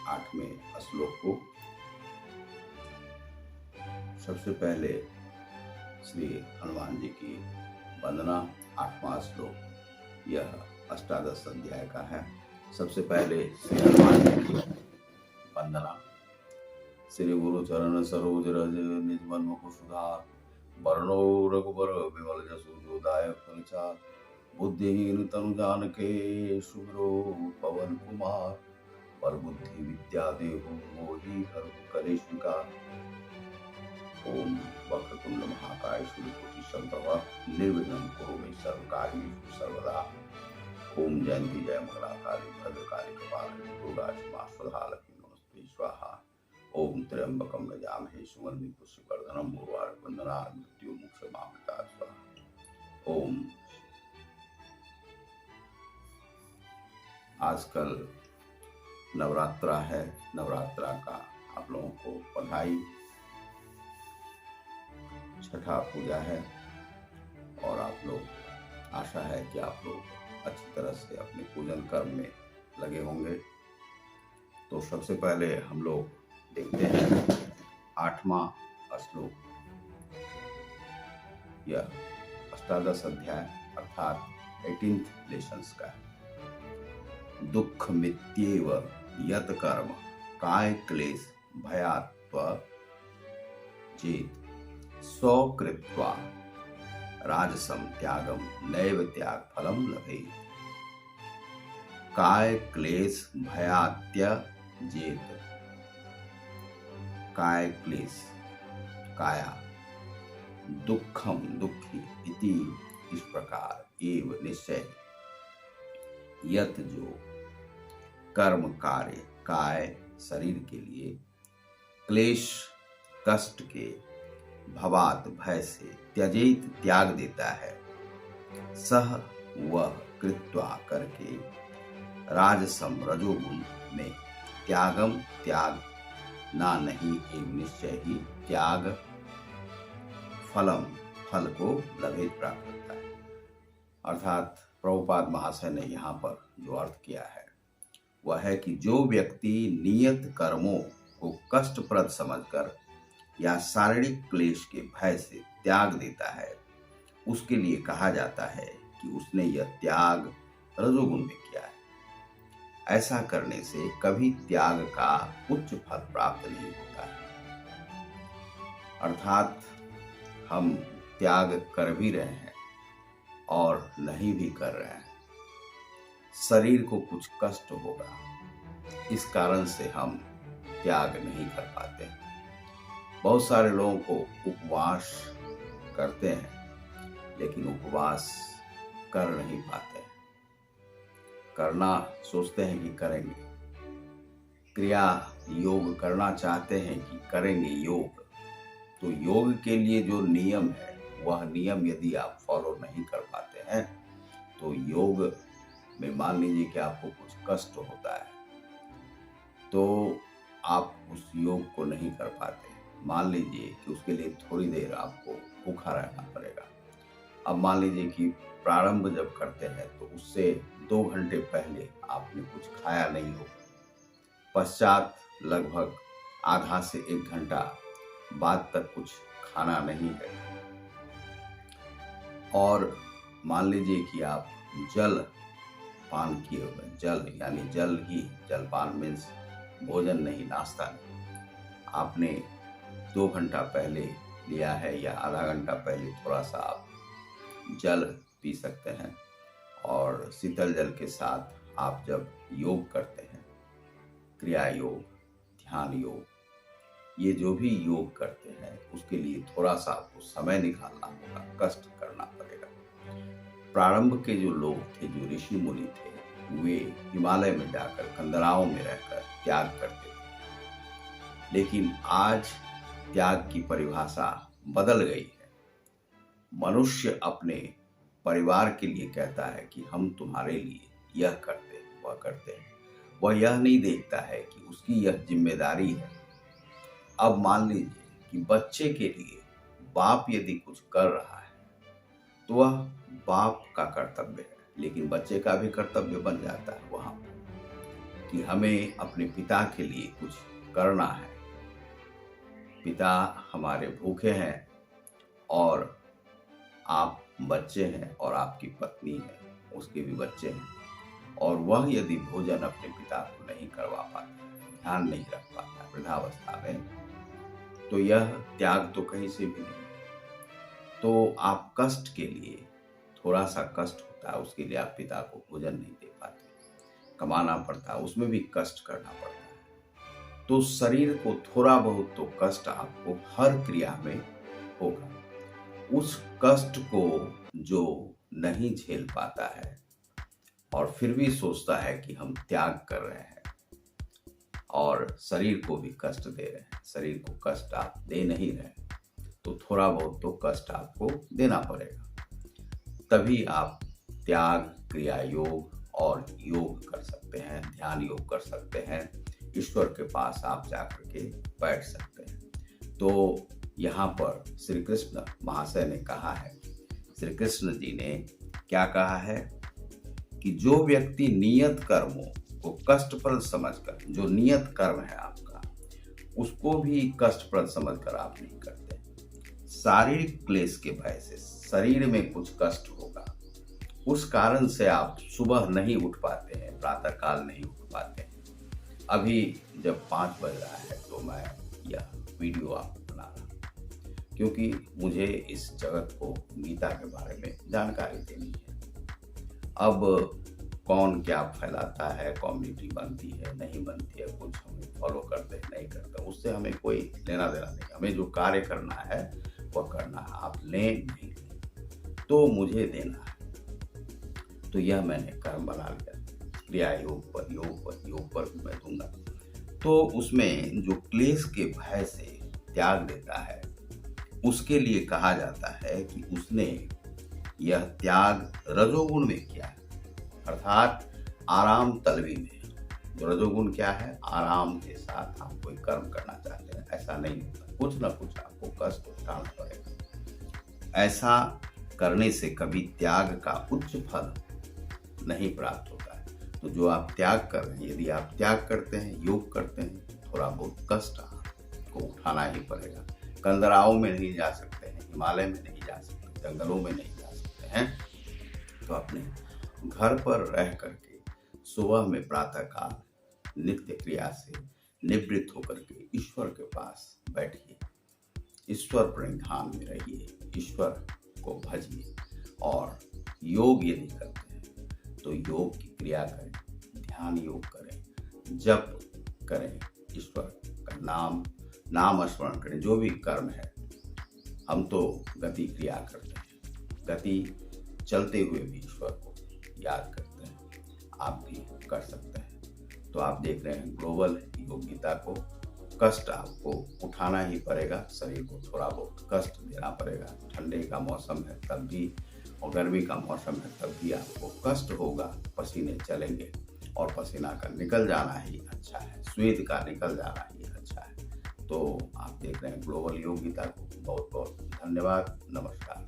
8वें श्लोक को। सबसे पहले श्री हनुमान जी की वंदना। 8वां श्लोक यह अष्टादश अध्याय का है। सबसे पहले श्री हनुमान जी की वंदना। श्री गुरु चरण सरोज रज निज मन मुकुर सुधार, वरणो रघुबर विमल जसु जो दायक फलचार, बुद्धिहीन तनु जानके सुमिरो पवन कुमार, पर बुद्धि विद्या देहु मोहि हरहु कलेश विकार। ओम वक्रतुंड महाकाय सूर्यकोटि समप्रभा निर्विघ्नं कुरु मे सर्व कार्येषु सर्वदा। ओम जयंती जय मंगलाकाली भद्रकाली कपालिनी दुर्गा क्षमा स्वधा लक्ष्मी नमस्ते स्वाहा। ओम त्र्यंबकं यजामहे सुगंधिं पुष्टिवर्धनम् उर्वारुकवंदनात् मृत्युमुक्षमामृतात् स्वाहा। ओम। आजकल नवरात्रा है, नवरात्रा का आप लोगों को बधाई। छठा पूजा है और आप लोग आशा है कि आप लोग अच्छी तरह से अपने पूजन कर्म में लगे होंगे। तो सबसे पहले हम लोग देखते हैं 8वां श्लोक। यह अष्टादश अध्याय अर्थात 18th लेसन्स का है। दुख मित्येव यत कर्म काय क्लेश भयात्व चेत स्वकृत्वा राजसम त्यागम नैव त्याग फलम लभेत। काय क्लेश भयात्य जेत। काय क्लेश काया, दुखम दुखी इति इस प्रकार, एव निश्चय, यत जो, कर्म कार्य काय शरीर के लिए, क्लेश कष्ट के, भवात भय से, त्यजेत त्याग देता है, सह वह कृत्वा करके, राजसम रजोगुण में, त्यागम त्याग ना नहीं एवं निश्चय ही त्याग फलम फल को लभेत प्राप्त करता है। अर्थात प्रभुपाद महाशय ने यहाँ पर जो अर्थ किया है वह है कि जो व्यक्ति नियत कर्मों को कष्टप्रद समझकर या शारीरिक क्लेश के भय से त्याग देता है, उसके लिए कहा जाता है कि उसने यह त्याग रजोगुण में किया है। ऐसा करने से कभी त्याग का उच्च फल प्राप्त नहीं होता है। अर्थात हम त्याग कर भी रहे हैं और नहीं भी कर रहे हैं, शरीर को कुछ कष्ट होगा, इस कारण से हम त्याग नहीं कर पाते। बहुत सारे लोगों को उपवास करते हैं लेकिन उपवास कर नहीं पाते। करना सोचते हैं कि करेंगे, क्रिया योग करना चाहते हैं कि करेंगे योग, तो योग के लिए जो नियम है वह नियम यदि आप फॉलो नहीं कर पाते हैं तो योग में मान लीजिए कि आपको कुछ कष्ट होता है तो आप उस योग को नहीं कर पाते। मान लीजिए कि उसके लिए थोड़ी देर आपको भूखा रहना पड़ेगा। अब मान लीजिए कि प्रारंभ जब करते हैं तो उससे 2 घंटे पहले आपने कुछ खाया नहीं हो, पश्चात लगभग आधा से 1 घंटा बाद तक कुछ खाना नहीं है, और मान लीजिए कि आप जल पान किए हुए, जल यानी जल ही, जलपान मीन्स भोजन नहीं, नाश्ता नहीं, आपने 2 घंटा पहले लिया है या आधा घंटा पहले थोड़ा सा आप जल पी सकते हैं। और शीतल जल के साथ आप जब योग करते हैं, क्रिया योग, ध्यान योग, ये जो भी योग करते हैं उसके लिए थोड़ा सा आपको समय निकालना होगा, कष्ट करना पड़ेगा। प्रारंभ के जो लोग थे, जो ऋषि मुनि थे, वे हिमालय में जाकर कंदराओं में रहकर त्याग करते थे। लेकिन आज त्याग की परिभाषा बदल गई है। मनुष्य अपने परिवार के लिए कहता है कि हम तुम्हारे लिए यह करते हैं, वह करते हैं। वह यह नहीं देखता है कि उसकी यह जिम्मेदारी है। अब मान लीजिए कि बच्चे के लिए बाप यदि कुछ कर रहा है तो वह बाप का कर्तव्य है, लेकिन बच्चे का भी कर्तव्य बन जाता है वहां पर कि हमें अपने पिता के लिए कुछ करना है। पिता हमारे भूखे हैं और आप बच्चे हैं और आपकी पत्नी है, उसके भी बच्चे हैं, और वह यदि भोजन अपने पिता को नहीं करवा पाता, ध्यान नहीं रख पाता वृद्धावस्था में, तो यह त्याग तो कहीं से भी नहीं। तो आप कष्ट के लिए, थोड़ा सा कष्ट होता है, उसके लिए आप पिता को भोजन नहीं दे पाते, कमाना पड़ता है, उसमें भी कष्ट करना पड़ता है। तो शरीर को थोड़ा बहुत तो कष्ट आपको हर क्रिया में होगा। उस कष्ट को जो नहीं झेल पाता है और फिर भी सोचता है कि हम त्याग कर रहे हैं और शरीर को भी कष्ट दे रहे हैं, शरीर को कष्ट आप दे नहीं रहे, तो थोड़ा बहुत तो कष्ट आपको देना पड़ेगा। तभी आप त्याग, क्रिया योग और योग कर सकते हैं, ध्यान योग कर सकते हैं, ईश्वर के पास आप जाकर के बैठ सकते हैं। तो यहाँ पर श्री कृष्ण महाशय ने कहा है, श्री कृष्ण जी ने क्या कहा है कि जो व्यक्ति नियत कर्मों को कष्टप्रद समझकर, जो नियत कर्म है आपका, उसको भी कष्टप्रद समझकर आप नहीं करते। शारीरिक क्लेश के भय से शरीर में कुछ कष्ट होगा, उस कारण से आप सुबह नहीं उठ पाते हैं, प्रातः काल नहीं उठ पाते हैं। अभी जब 5 बज रहा है तो मैं यह वीडियो आपको बना रहा हूँ, क्योंकि मुझे इस जगत को गीता के बारे में जानकारी देनी है। अब कौन क्या फैलाता है, कम्युनिटी बनती है नहीं बनती है, कुछ हमें फॉलो करते हैं नहीं करते, उससे हमें कोई लेना देना नहीं। हमें जो कार्य करना है वह करना है, आप लें नहीं लें, तो मुझे देना है। तो यह मैंने कर्म बना लिया, क्रिया योग पर भी मैं दूंगा। तो उसमें जो क्लेश के भय से त्याग देता है, उसके लिए कहा जाता है कि उसने यह त्याग रजोगुण में किया है, अर्थात आराम तलबी में। जो रजोगुण क्या है, आराम के साथ आप कोई कर्म करना चाहते हैं, ऐसा नहीं होता, कुछ ना कुछ आपको कष्ट उठाना पड़ेगा। ऐसा करने से कभी त्याग का उच्च फल नहीं प्राप्त होता है। तो जो आप त्याग कर रहे हैं, यदि आप त्याग करते हैं, योग करते हैं, तो थोड़ा बहुत कष्ट आपको उठाना ही पड़ेगा। कंदराओं में नहीं जा सकते हैं, हिमालय में नहीं जा सकते, जंगलों में नहीं जा सकते हैं, तो अपने घर पर रह करके सुबह में प्रातः काल नित्य क्रिया से निवृत्त होकर के ईश्वर के पास बैठिए, ईश्वर पर ध्यान में रहिए, ईश्वर को भजिए। और योग यदि करते हैं तो योग की क्रिया करें, ध्यान योग करें, जप करें, ईश्वर का नाम स्मरण करें। जो भी कर्म है, हम तो गति क्रिया करते हैं, गति चलते हुए भी ईश्वर को याद करते हैं, आप भी कर सकते हैं। तो आप देख रहे हैं ग्लोबल योग गीता को, कष्ट आपको उठाना ही पड़ेगा, शरीर को थोड़ा बहुत कष्ट देना पड़ेगा। ठंडे का मौसम है तब भी और गर्मी का मौसम है तब भी आपको कष्ट होगा, पसीने चलेंगे, और पसीना का निकल जाना ही अच्छा है, स्वेद का निकल जाना ही अच्छा है। तो आप देख रहे हैं ग्लोबल योग गीता को। बहुत बहुत धन्यवाद, नमस्कार।